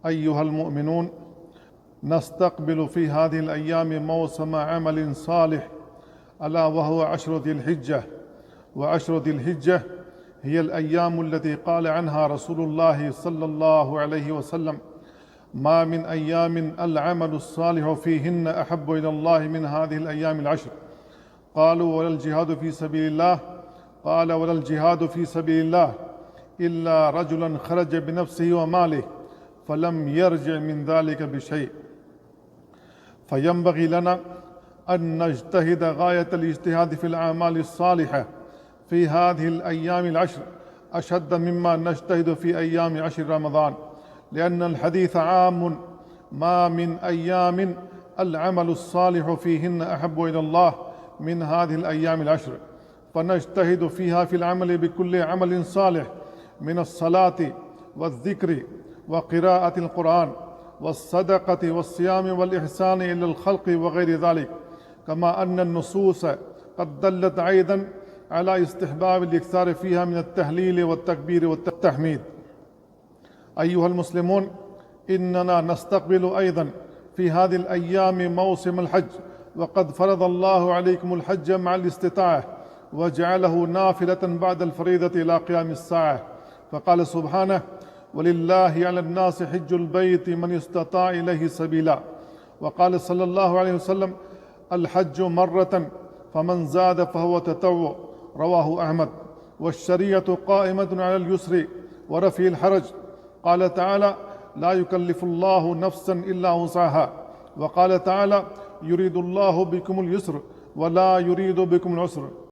أيها المؤمنون، نستقبل في هذه الأيام موسم عمل صالح، ألا وهو عشر ذي الحجة. وعشر ذي الحجة هي الأيام التي قال عنها رسول الله صلى الله عليه وسلم: ما من أيام العمل الصالح فيهن أحب إلى الله من هذه الأيام العشر. قالوا: ولا الجهاد في سبيل الله؟ قال: ولا الجهاد في سبيل الله إلا رجلا خرج بنفسه وماله فلم يرجع من ذلك بشيء. فينبغي لنا أن نجتهد غاية الاجتهاد في الأعمال الصالحة في هذه الأيام العشر، أشد مما نجتهد في أيام عشر رمضان، لأن الحديث عام: ما من أيام العمل الصالح فيهن أحب إلى الله من هذه الأيام العشر. فنجتهد فيها في العمل بكل عمل صالح من الصلاة والذكر وقراءة القرآن والصدقة والصيام والإحسان إلى الخلق وغير ذلك، كما أن النصوص قد دلت أيضا على استحباب الإكثار فيها من التهليل والتكبير والتحميد. أيها المسلمون، إننا نستقبل أيضا في هذه الأيام موسم الحج، وقد فرض الله عليكم الحج مع الاستطاعة وجعله نافلة بعد الفريضة إلى قيام الساعة، فقال سبحانه: ولله على الناس حج البيت من استطاع إليه سبيلا. وقال صلى الله عليه وسلم: الحج مرة فمن زاد فهو تطوع، رواه أحمد. والشريعة قائمة على اليسر ورفع الحرج. قال تعالى: لا يكلف الله نفسا إلا وسعها. وقال تعالى: يريد الله بكم اليسر ولا يريد بكم العسر.